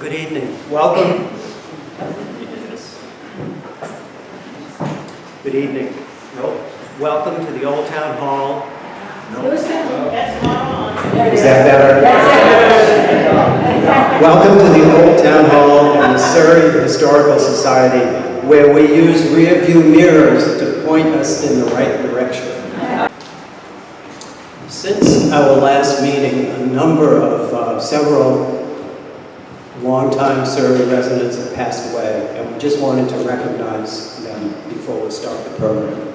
Good evening. Welcome. Good evening. Welcome to the Old Town Hall. Is that better? Welcome to the Old Town Hall and the Surrey Historical Society, where we use rear view mirrors to point us in the right direction. Since our last meeting, a number of several longtime Surrey residents have passed away, and we just wanted to recognize them before we start the program.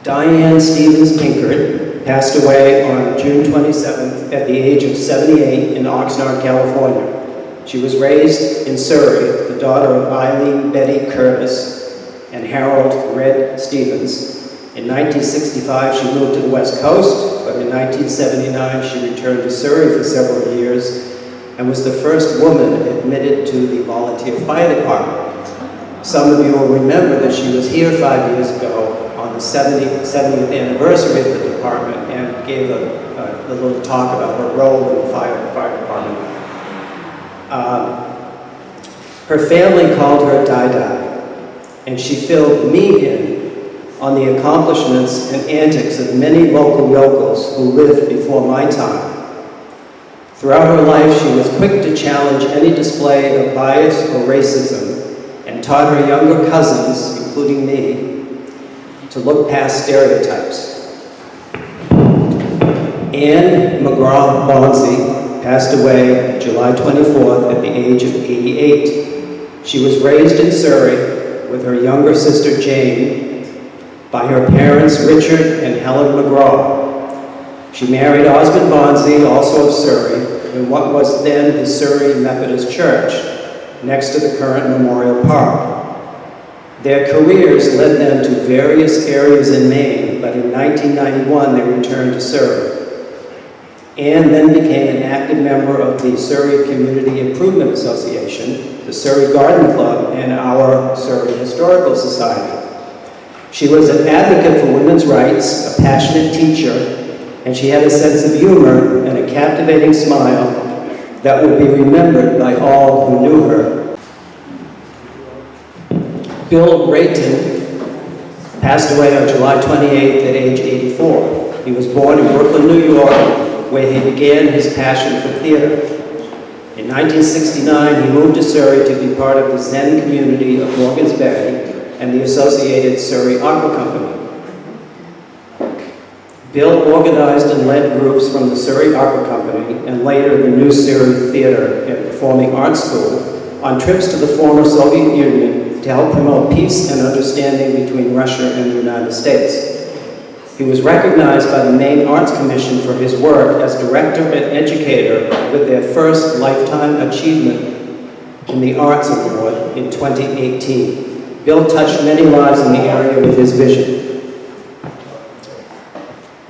Diane Stevens Pinkard passed away on June 27th at the age of 78 in Oxnard, California. She was raised in Surrey, the daughter of Eileen Betty Curtis and Harold Red Stevens. In 1965, she moved to the West Coast, but in 1979, she returned to Surrey for several years and was the first woman admitted to the volunteer fire department. Some of you will remember that she was here 5 years ago on the 70th anniversary of the department and gave a little talk about her role in the fire department. Her family called her Di-Di, and she filled me in on the accomplishments and antics of many local yokels who lived before my time. Throughout her life, she was quick to challenge any display of bias or racism and taught her younger cousins, including me, to look past stereotypes. McGraw Bonsey passed away July 24th at the age of 88. She was raised in Surrey with her younger sister Jane by her parents Richard and Helen McGraw. She married Osmond Bonsey, also of Surrey, in what was then the Surrey Methodist Church, next to the current Memorial Park. Their careers led them to various areas in Maine, but in 1991 they returned to Surrey. Anne then became an active member of the Surrey Community Improvement Association, the Surrey Garden Club, and our Surrey Historical Society. She was an advocate for women's rights, a passionate teacher, and she had a sense of humor and a captivating smile that will be remembered by all who knew her. Bill Raiten passed away on July 28th at age 84. He was born in Brooklyn, New York, where he began his passion for theater. In 1969, he moved to Surrey to be part of the Zen community of Morgan's Bay and the associated Surrey Opera Company. Bill organized and led groups from the Surrey Opera Company and later the New Surrey Theater and Performing Arts School on trips to the former Soviet Union to help promote peace and understanding between Russia and the United States. He was recognized by the Maine Arts Commission for his work as director and educator with their first Lifetime Achievement in the Arts Award in 2018. Bill touched many lives in the area with his vision.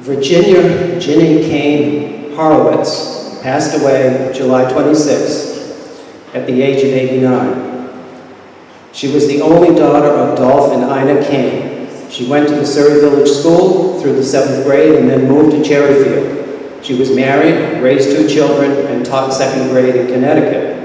Virginia Ginny Kane Hawrylycz passed away July 26th at the age of 89. She was the only daughter of Dolph and Ina Kane. She went to the Surrey Village School through the 7th grade and then moved to Cherryfield. She was married, raised 2 children, and taught 2nd grade in Connecticut.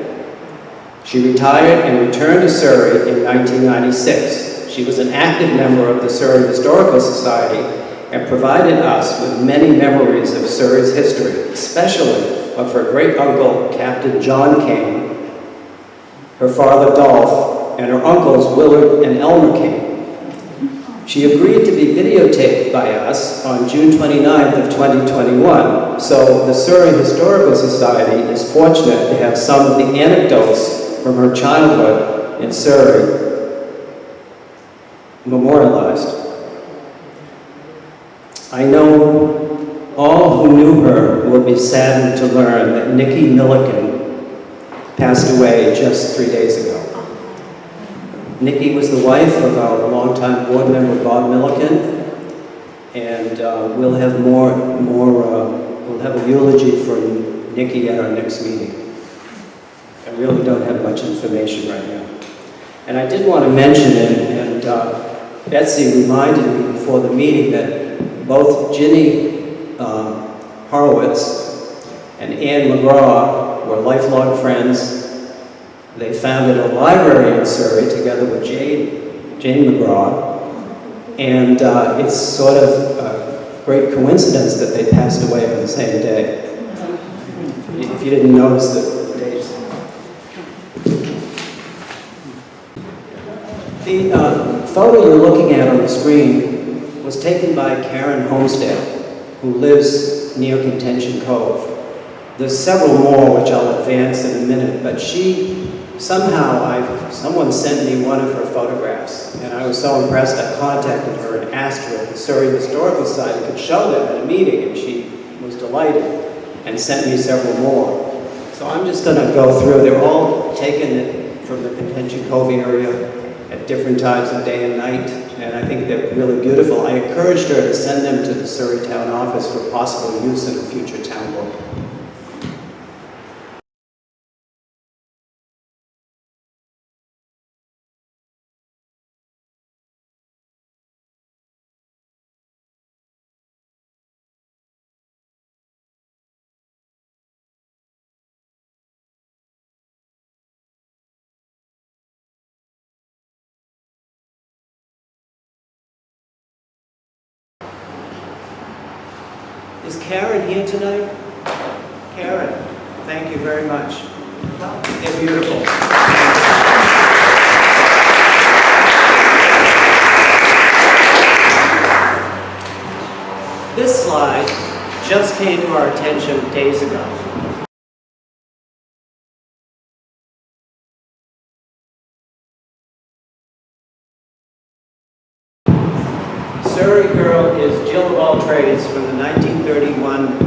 She retired and returned to Surrey in 1996. She was an active member of the Surrey Historical Society and provided us with many memories of Surrey's history, especially of her great-uncle, Captain John Kane, her father, Dolph, and her uncles, Willard and Elmer Kane. She agreed to be videotaped by us on June 29th of 2021, so the Surrey Historical Society is fortunate to have some of the anecdotes from her childhood in Surrey memorialized. I know all who knew her will be saddened to learn that Nikki Milliken passed away just 3 days ago. Nikki was the wife of our longtime board member Bob Milliken, and we'll have we'll have a eulogy for Nikki at our next meeting. I really don't have much information right now. And I did want to mention it, and Betsy reminded me before the meeting that both Ginny Hawrylycz and Anne McGraw were lifelong friends. They founded a library in Surrey together with Jane McGraw, and it's sort of a great coincidence that they passed away on the same day. If you didn't notice the dates. The photo you're looking at on the screen was taken by Karen Homestead, who lives near Contention Cove. There's several more which I'll advance in a minute, but someone sent me one of her photographs, and I was so impressed I contacted her and asked her if the Surrey Historical Society could show them at a meeting, and she was delighted and sent me several more. So I'm just going to go through. They're all taken from the Contention Cove area at different times of day and night, and I think they're really beautiful. I encouraged her to send them to the Surrey Town Office for possible use in a future town book. Is Karen here tonight? Karen, thank you very much. They're beautiful. This slide just came to our attention days ago. Surrey girl is Jill of all trades from the 1931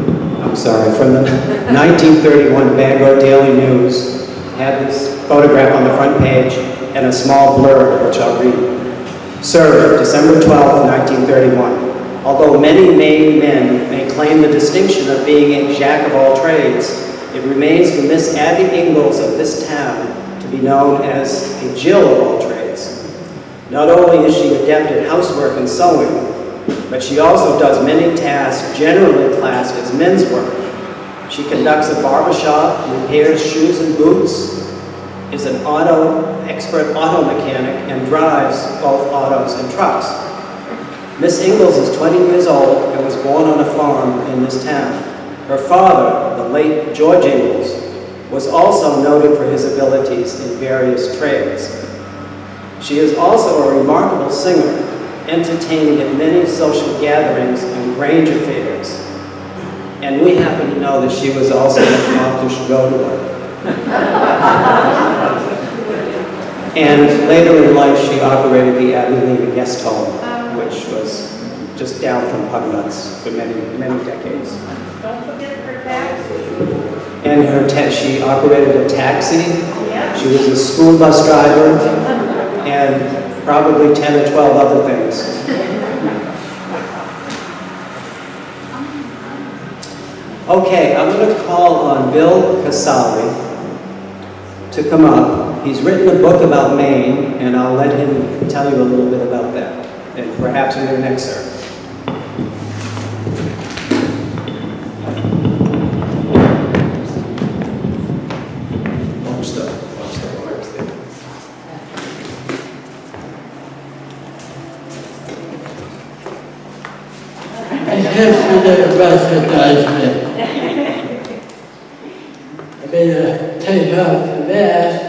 Bangor Daily News. Had this photograph on the front page and a small blurb, which I'll read. Surrey, December 12, 1931. Although many Maine men may claim the distinction of being a jack of all trades, it remains for Miss Abby Ingalls of this town to be known as a Jill of all trades. Not only is she adept at housework and sewing, but she also does many tasks generally classed as men's work. She conducts a barber shop, repairs shoes and boots, is an expert auto mechanic, and drives both autos and trucks. Miss Ingalls is 20 years old and was born on a farm in this town. Her father, the late George Ingalls, was also noted for his abilities in various trades. She is also a remarkable singer, entertaining at many social gatherings and grange affairs. And we happen to know that she was also an accomplished go-to-her. And later in life, she operated the Abilene Guest Home, which was just down from Pugnuts for many, many decades. Don't forget her taxi. And she operated a taxi. Yeah. She was a school bus driver, and probably 10 or 12 other things. Okay, I'm going to call on Bill Casali to come up. He's written a book about Maine, and I'll let him tell you a little bit about that, and perhaps read an excerpt. Yesterday recognized me. I made a take off the mask.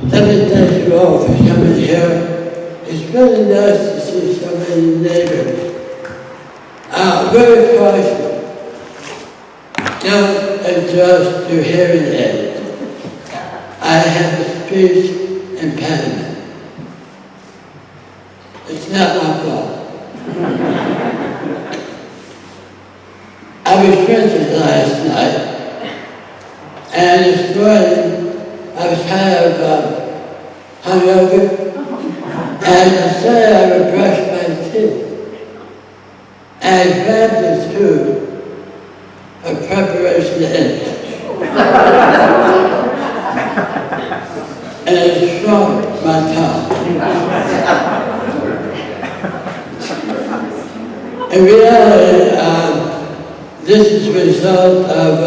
Let me thank you all for coming here. It's really nice to see so many neighbors. Very cautious. Don't adjust your hearing aids. I have a speech impediment. It's not my fault. I was drinking last night, and this morning I was kind of hungover, and instead I would brush my teeth, and I grabbed the tube of preparation ink, and it shrunk my tongue. In reality, This is a result of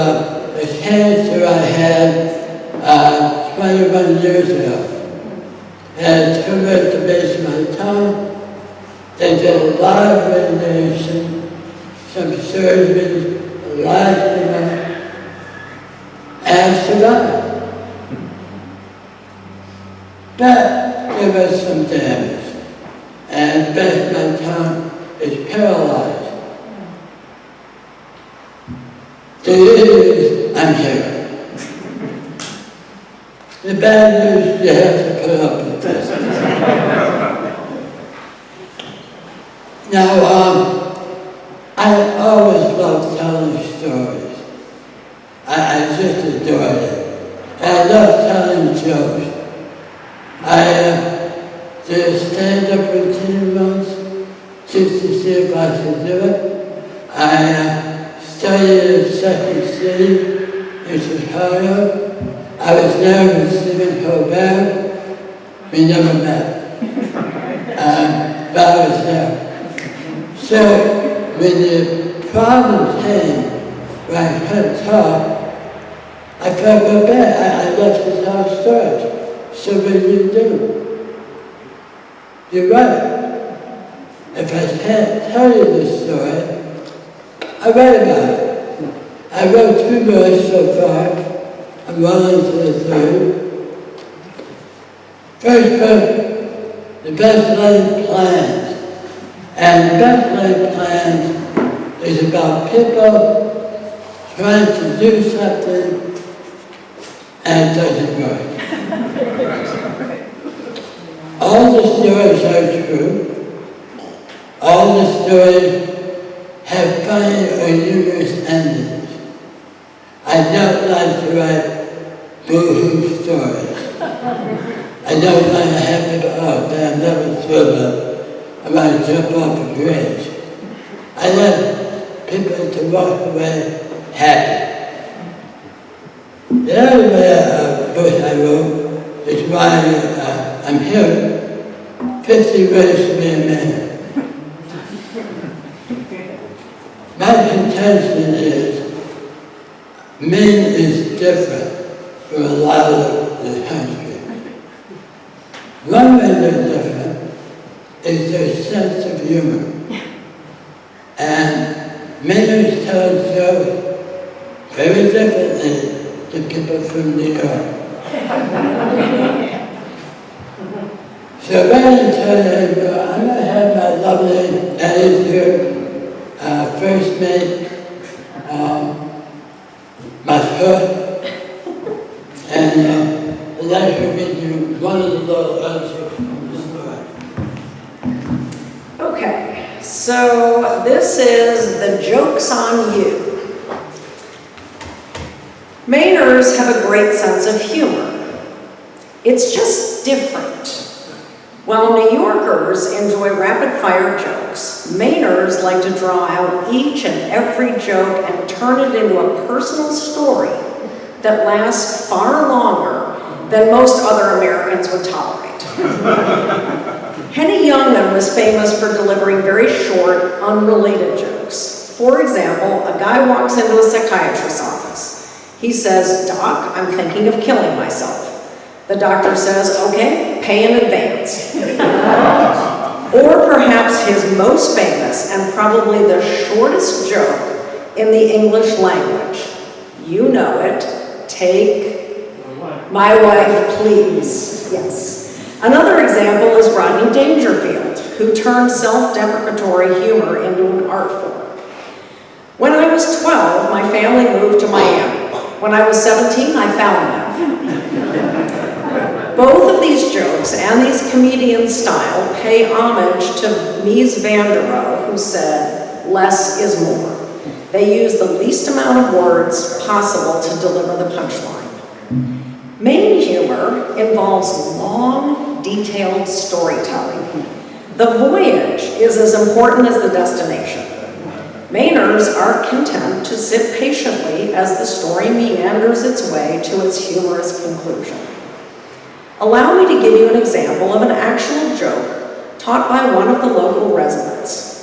a cancer I had 21 years ago. I had a tumor at the base of my tongue. They did a lot of radiation, some surgery, a lot of them, and I survived. But there was some damage, and the base of my tongue is paralyzed. The good news, I'm here. The bad news, you have to put up with this. Now, I always loved telling stories. I just adored it. I love telling jokes. I did a stand-up routine once, just to see if I could do it. I studied at Second City in Chicago. I was there with Stephen Colbert. We never met, but I was there. So when the problem came where I couldn't talk, I felt real bad. I left to tell stories. So what do you do? You're right. If I can't tell you this story, I write about it. I wrote 2 books so far. I'm well into the 3rd. First book, The Best Laid Plans. And The Best Laid Plans is about people trying to do something and it doesn't work. All the stories are true. All the stories have funny or humorous endings. I don't like to write boo-hoo stories. I don't like to have people, oh, damn, that was thriller. I'm going to jump off a bridge. I like people to walk away happy. The other book I wrote is why I'm here, 50 Ways to Be a Man. My contention is, Maine is different from a lot of the country. One way they're different is their sense of humor. And Mainers tell jokes very differently to people from New York. So rather than tell you, I'm going to have my lovely Eddie here, first mate, my foot, and I'd like to read you one of the little excerpts from the story. Okay, so this is The Joke's on You. Mainers have a great sense of humor. It's just different. While New Yorkers enjoy rapid-fire jokes, Mainers like to draw out each and every joke and turn it into a personal story that lasts far longer than most other Americans would tolerate. Henny Youngman was famous for delivering very short, unrelated jokes. For example, a guy walks into a psychiatrist's office. He says, "Doc, I'm thinking of killing myself." The doctor says, "Okay, pay in advance." Or perhaps his most famous and probably the shortest joke in the English language. You know it. Take my wife, please. Yes. Another example is Rodney Dangerfield, who turned self-deprecatory humor into an art form. When I was 12, my family moved to Miami. When I was 17, I found them. Both of these jokes and these comedian style pay homage to Mies van der Rohe, who said, "Less is more." They use the least amount of words possible to deliver the punchline. Maine humor involves long, detailed storytelling. The voyage is as important as the destination. Mainers are content to sit patiently as the story meanders its way to its humorous conclusion. Allow me to give you an example of an actual joke taught by one of the local residents.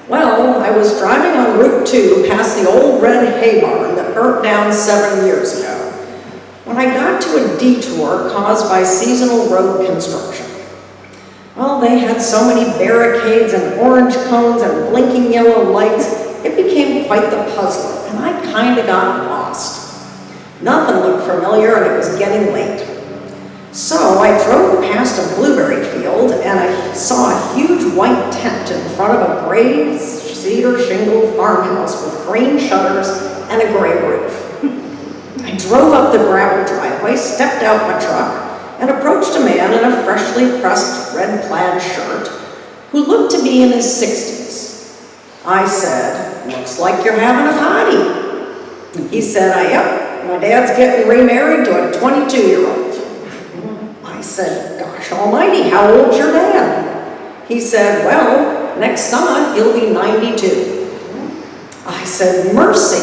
"Well, I I was driving on Route 2 past the old red hay barn that burnt down 7 years ago when I got to a detour caused by seasonal road construction. Well, they had so many barricades and orange cones and blinking yellow lights, it became quite the puzzler, and I kind of got lost. Nothing looked familiar, and it was getting late. So I drove past a blueberry field, and I saw a huge white tent in front of a gray cedar shingled farmhouse with green shutters and a gray roof. I drove up the gravel driveway, stepped out my truck, and approached a man in a freshly pressed red plaid shirt who looked to be in his 60s. I said, "Looks like you're having a party." He said, "Yep, my dad's getting remarried to a 22-year-old. I said, "Gosh almighty, how old's your dad?" He said, "Well, next summer he'll be 92. I said, "Mercy,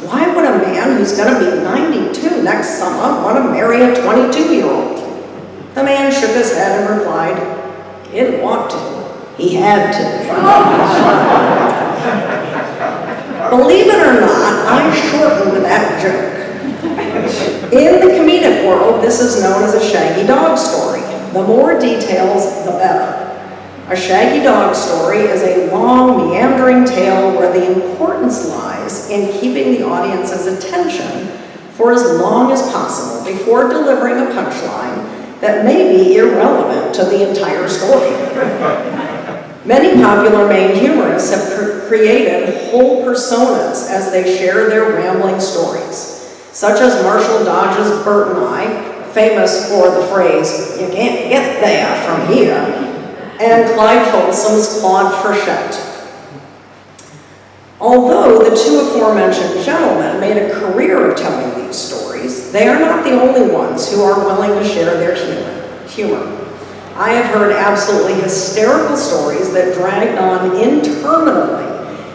why would a man who's going to be 92 next summer want to marry a 22-year-old? The man shook his head and replied, "He didn't want to, he had to." Believe it or not, I shortened that joke. In the comedic world, this is known as a shaggy dog story. The more details, the better. A shaggy dog story is a long, meandering tale where the importance lies in keeping the audience's attention for as long as possible before delivering a punchline that may be irrelevant to the entire story. Many popular Maine humorists have created whole personas as they share their rambling stories, such as Marshall Dodge's Bert and I, famous for the phrase, "You can't get there from here," and Clyde Folsom's Claude Frechette. Although the two aforementioned gentlemen made a career of telling these stories, they are not the only ones who are willing to share their humor. I have heard absolutely hysterical stories that dragged on interminably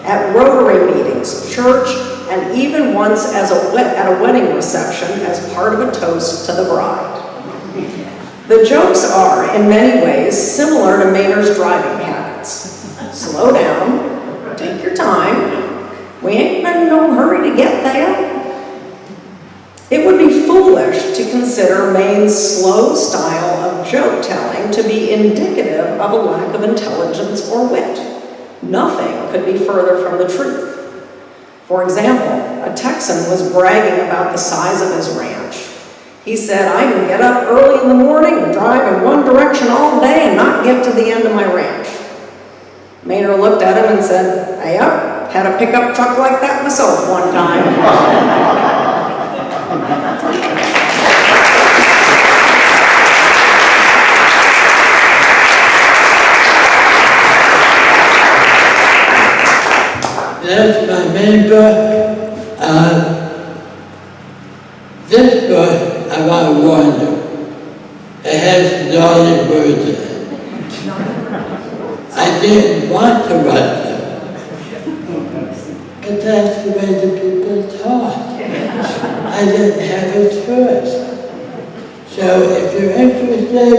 at Rotary meetings, church, and even once at a wedding reception as part of a toast to the bride. The jokes are, in many ways, similar to Mainer's driving habits. Slow down, take your time, we ain't in no hurry to get there. It would be foolish to consider Maine's slow style of joke telling to be indicative of a lack of intelligence or wit. Nothing could be further from the truth. For example, a Texan was bragging about the size of his ranch. He said, "I can get up early in the morning and drive in one direction all day and not get to the end of my ranch." Maynard looked at him and said, "Yep, had a pickup truck like that myself one time." That's my main book. This book about wonder. It has naughty words in it. I didn't want to write them, but that's the way the people talk. I didn't have a choice. So if you're interested,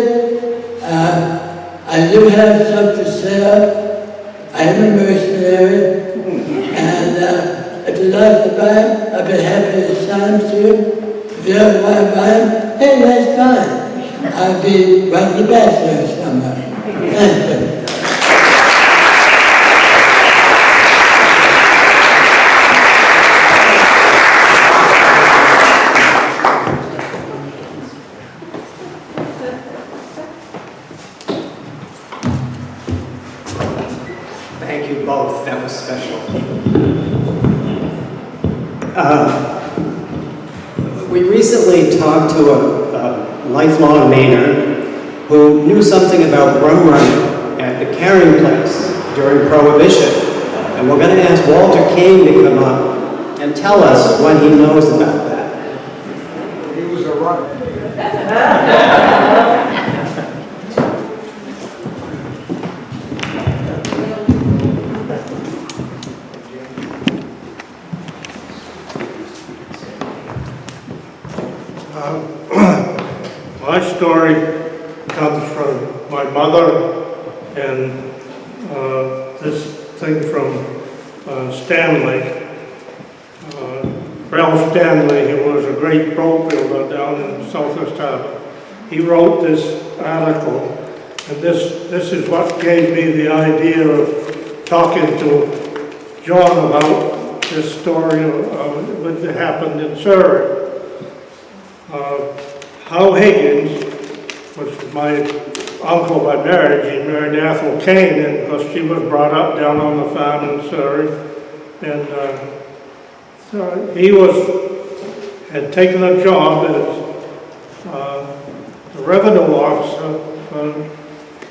I do have some for sale. I'm a mercenary, and if you'd like to buy them, I'd be happy to sign them to you. If you don't want to buy them, hey, that's fine. I'll be right in the back there somewhere. Thank you. Thank you both. That was special. We recently talked to a lifelong Mainer who knew something about rum running at the carrying place during Prohibition. And we're going to ask Walter Kane to come up and tell us what he knows about that. He was a runner. My story comes from my mother, and this thing from Stanley. Ralph Stanley, who was a great boat builder down in Southwest Harbor. He wrote this article, and this is what gave me the idea of talking to John about this story that happened in Surrey. How Higgins, which was my uncle by marriage, he married Ethel Kane, and because she was brought up down on the farm in Surrey, and so he had taken a job as the revenue officer for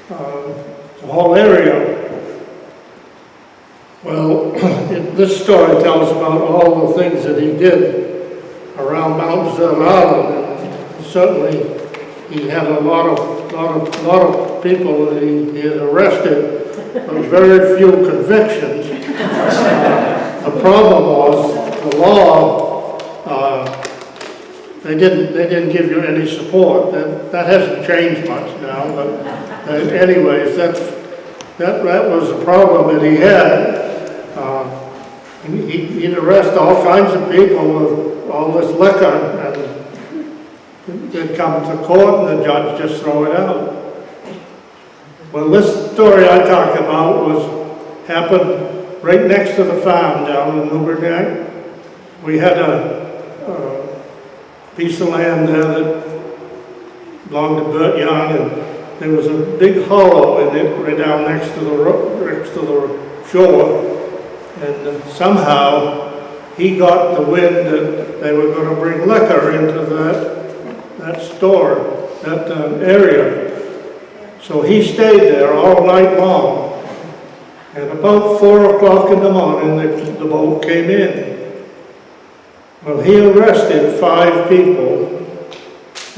the whole area. Well, this story tells about all the things that he did around Mount Desert Island, and certainly he had a lot of people that he had arrested, but very few convictions. The problem was the law. They didn't give you any support. That hasn't changed much now. But anyways, that was the problem that he had. He'd arrest all kinds of people with all this liquor, and they'd come to court, and the judge just throw it out. Well, this story I talk about happened right next to the farm down in Newbury. We had a piece of land there that belonged to Bert Young, and there was a big hollow in it right down next to the shore, and somehow he got the wind that they were going to bring liquor into that store, that area. So he stayed there all night long, and about 4 o'clock in the morning the boat came in. Well, he arrested 5 people,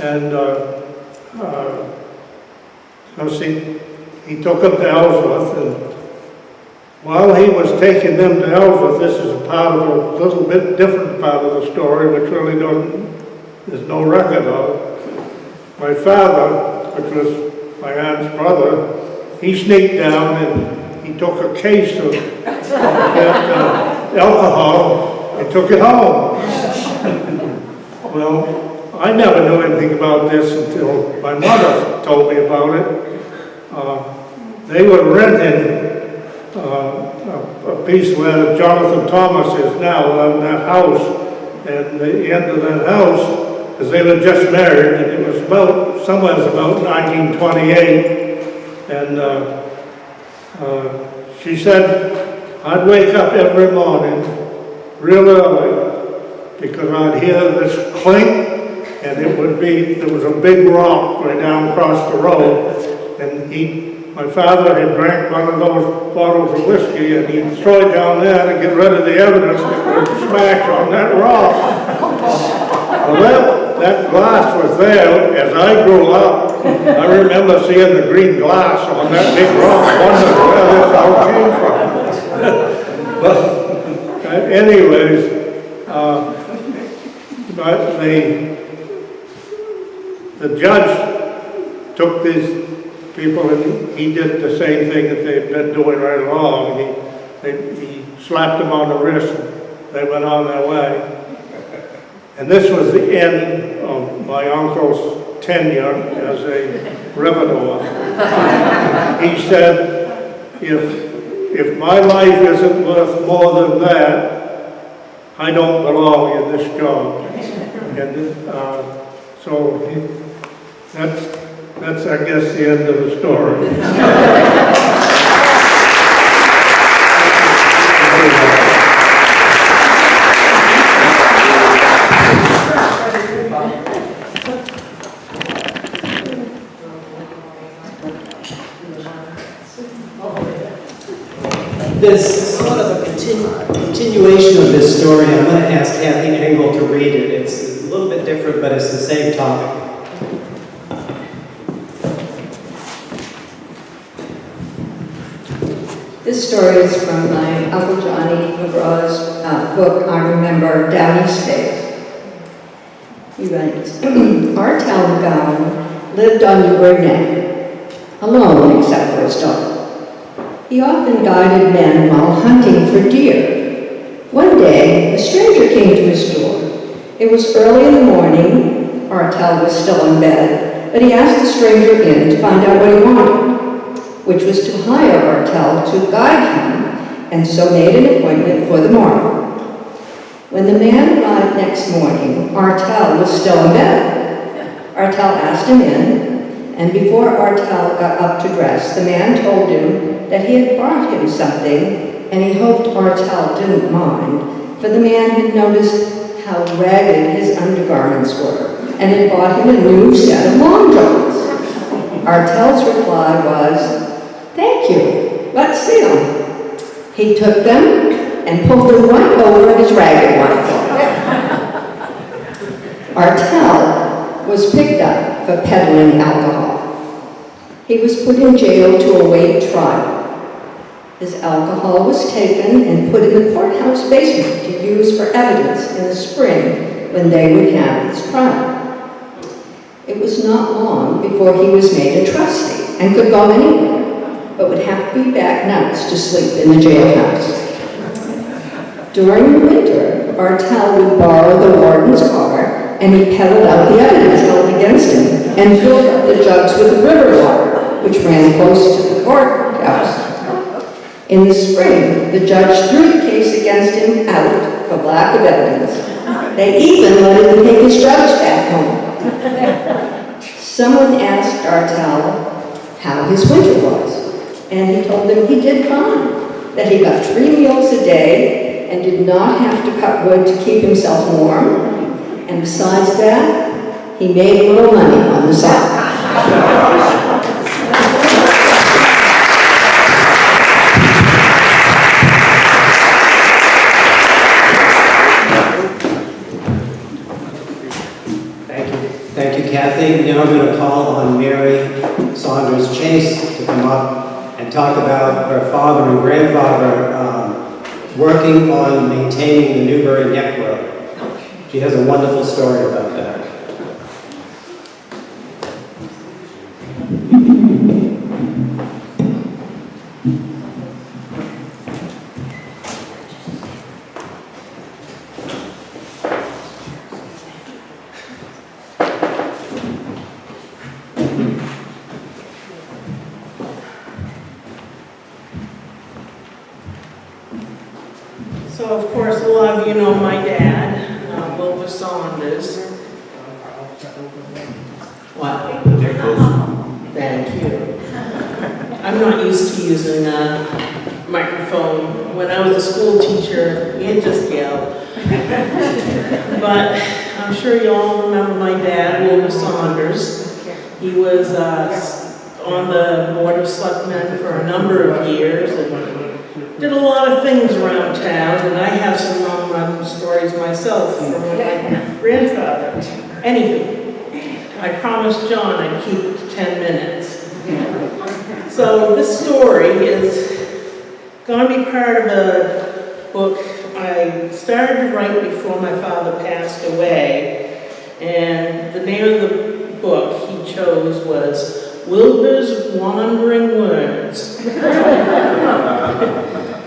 and he took them to Ellsworth, and while he was taking them to Ellsworth, this is a little bit different part of the story, which really there's no record of. My father, which was my aunt's brother, he sneaked down and he took a case of alcohol and took it home. Well, I never knew anything about this until my mother told me about it. They were renting a piece where Jonathan Thomas is now, in that house, and the end of that house, because they were just married, and it was about 1928, and she said, I'd wake up every morning real early, because I'd hear this clink, and there was a big rock right down across the road, and my father had drank one of those bottles of whiskey, and he'd throw it down there to get rid of the evidence that would smash on that rock. Well, that glass was there as I grew up. I remember seeing the green glass on that big rock, wondering where this all came from. But anyways, the judge took these people and he did the same thing that they've been doing right along. He slapped them on the wrist and they went on their way. And this was the end of my uncle's tenure as a revenue officer. He said, if my life isn't worth more than that, I don't belong in this job. And so that's, I guess, the end of the story. There's sort of a continuation of this story. I'm going to ask Kathy Engel to read it. It's a little bit different, but it's the same topic. This story is from my Uncle Johnny McGraw's book, I Remember Downey's Days. He writes, our town gown lived on Newbury Neck, alone except for his dog. He often guided men while hunting for deer. It was early in the morning. Artel was still in bed, but he asked the stranger in to find out what he wanted, which was to hire Artel to guide him, and so made an appointment for the morrow. When the man arrived next morning, Artel was still in bed. Artel asked him in, and before Artel got up to dress, the man told him that he had brought him something, and he hoped Artel didn't mind, for the man had noticed how ragged his undergarments were, and had bought him a new set of long johns. Artel's reply was, "Thank you, let's see them." He took them and pulled them right over his ragged ones. Artel was picked up for peddling alcohol. He was put in jail to await trial. His alcohol was taken and put in the courthouse basement to use for evidence in the spring when they would have his trial. It was not long before he was made a trustee and could go anywhere, but would have to be back nights to sleep in the jailhouse. During the winter, Artel would borrow the warden's car, and he peddled out the evidence held against him and filled up the jugs with river water, which ran close to the courthouse. In the spring, the judge threw the case against him out for lack of evidence. They even let him take his jugs back home. Someone asked Artel how his winter was, and he told them he did fine, that he got 3 meals a day and did not have to cut wood to keep himself warm, and besides that, he made a little money on the side. Thank you, Kathy. Now I'm going to call on Mary Saunders Chase to come up and talk about her father and grandfather working on maintaining the Newbury Neck Road. She has a wonderful story about that. So, of course, a lot of you know my dad, Wilbur Saunders. What? Thank you. I'm not used to using a microphone. When I was a school teacher, we had just yelled. But I'm sure you all remember my dad, Wilbur Saunders. He was on the Board of Selectmen for a number of years and did a lot of things around town, and I have some long-run stories myself from my grandfather. Anywho, I promised John I'd keep it to 10 minutes. So this story is going to be part of a book I started to write before my father passed away, and the name of the book he chose was Wilbur's Wandering Words.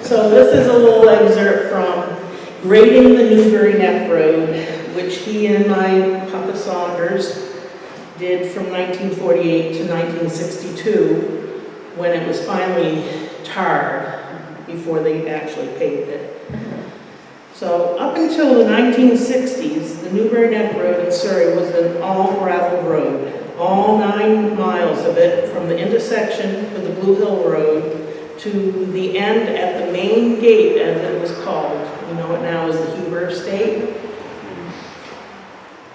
So this is a little excerpt from Grading the Newbury Neck Road, which he and my Papa Saunders did from 1948 to 1962, when it was finally tarred before they actually paved it. So up until the 1960s, the Newbury Neck Road in Surrey was an all-gravel road, all 9 miles of it from the intersection with the Blue Hill Road to the end at the main gate, as it was called. You know it now as the Huber Estate.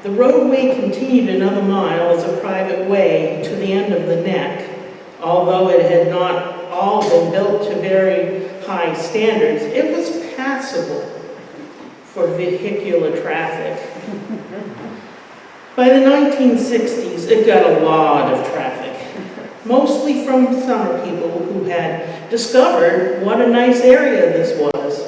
The roadway continued another mile as a private way to the end of the neck, although it had not all been built to very high standards. It was passable for vehicular traffic. By the 1960s, it got a lot of traffic, mostly from summer people who had discovered what a nice area this was.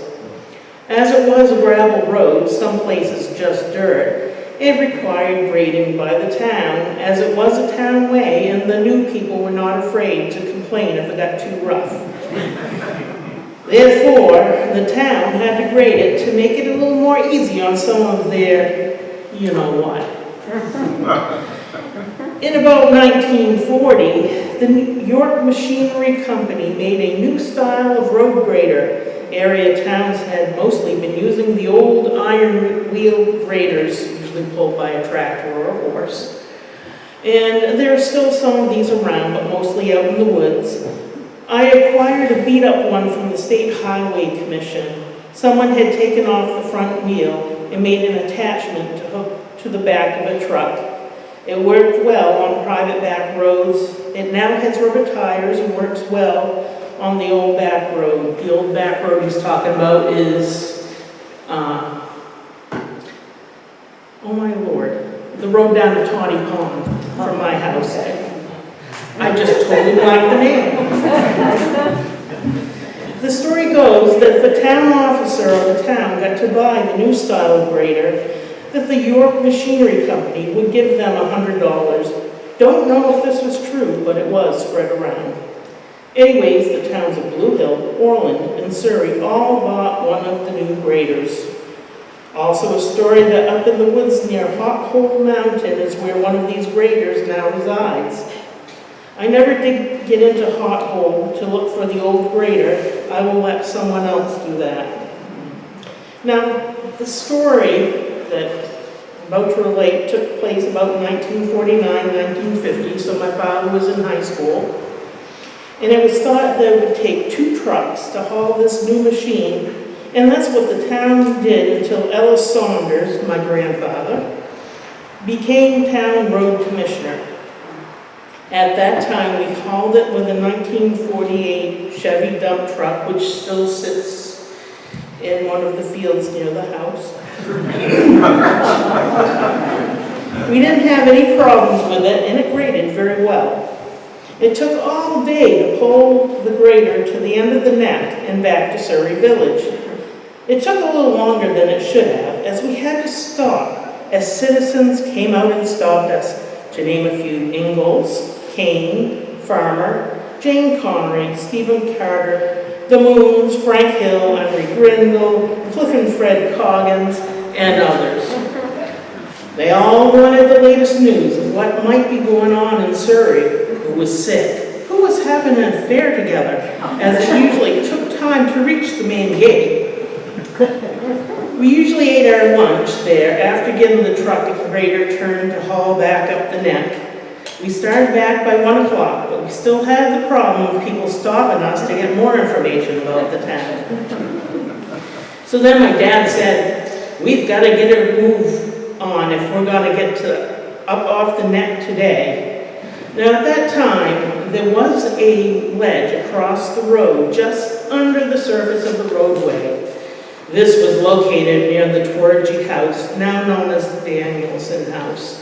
As it was a gravel road, some places just dirt, it required grading by the town, as it was a town way and the new people were not afraid to complain if it got too rough. Therefore, the town had to grade it to make it a little more easy on some of their you know what. In about 1940, the New York Machinery Company made a new style of road grader. Area towns had mostly been using the old iron wheel graders, usually pulled by a tractor or a horse. And there are still some of these around, but mostly out in the woods. I acquired a beat-up one from the State Highway Commission. Someone had taken off the front wheel and made an attachment to hook to the back of a truck. It worked well on private back roads. It now has rubber tires and works well on the old back road. The old back road he's talking about is, oh my Lord, the road down to Tawny Pond from my house. I just totally blanked the name. The story goes that if a town officer of the town got to buy the new style grader, that the York Machinery Company would give them $100. Don't know if this was true, but it was spread around. Anyways, the towns of Blue Hill, Orland, and Surry all bought one of the new graders. Also a story that up in the woods near Hot Hole Mountain is where one of these graders now resides. I never did get into Hot Hole to look for the old grader. I will let someone else do that. Now, the story that I'm about to relate took place about 1949, 1950, so my father was in high school. And it was thought that it would take 2 trucks to haul this new machine, and that's what the town did until Ellis Saunders, my grandfather, became town road commissioner. At that time, we hauled it with a 1948 Chevy dump truck, which still sits in one of the fields near the house. We didn't have any problems with it, and it graded very well. It took all day to pull the grader to the end of the neck and back to Surry Village. It took a little longer than it should have, as we had to stop as citizens came out and stopped us, to name a few: Ingalls, Kane, Farmer, Jane Connery, Stephen Carter, the Moons, Frank Hill, Henry Grindle, Cliff and Fred Coggins, and others. They all wanted the latest news of what might be going on in Surry. Who was sick, who was having an affair together, as it usually took time to reach the main gate. We usually ate our lunch there after getting the truck and grader turned to haul back up the neck. We started back by 1 o'clock, but we still had the problem of people stopping us to get more information about the town. So then my dad said, we've got to get a move on if we're going to get up off the neck today. Now at that time, there was a ledge across the road just under the surface of the roadway. This was located near the Twergy house, now known as the Danielson house.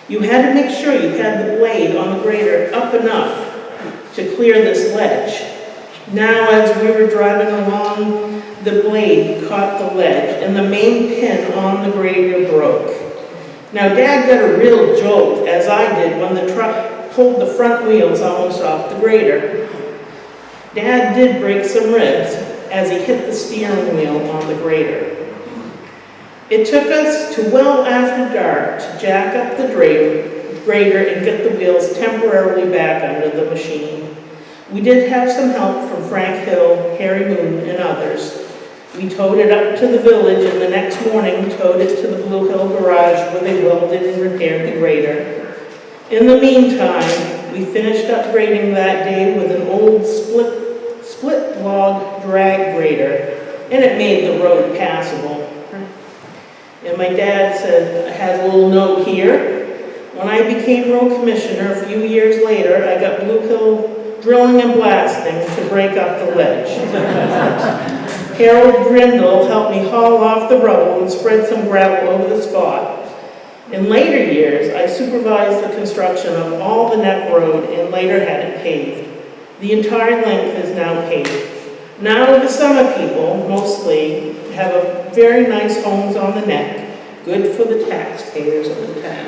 You had to make sure you had the blade on the grader up enough to clear this ledge. Now as we were driving along, the blade caught the ledge and the main pin on the grader broke. Now Dad got a real jolt, as I did, when the truck pulled the front wheels almost off the grader. Dad did break some ribs as he hit the steering wheel on the grader. It took us to well after dark to jack up the grader and get the wheels temporarily back under the machine. We did have some help from Frank Hill, Harry Moon, and others. We towed it up to the village, and the next morning towed it to the Blue Hill garage where they welded and repaired the grader. In the meantime, we finished upgrading that day with an old split log drag grader, and it made the road passable. And my dad said, has a little note here. When I became road commissioner a few years later, I got Blue Hill drilling and blasting to break up the ledge. Harold Grindle helped me haul off the rubble and spread some gravel over the spot. In later years, I supervised the construction of all the neck road and later had it paved. The entire length is now paved. Now the summer people, mostly, have a very nice homes on the neck, good for the taxpayers of the town.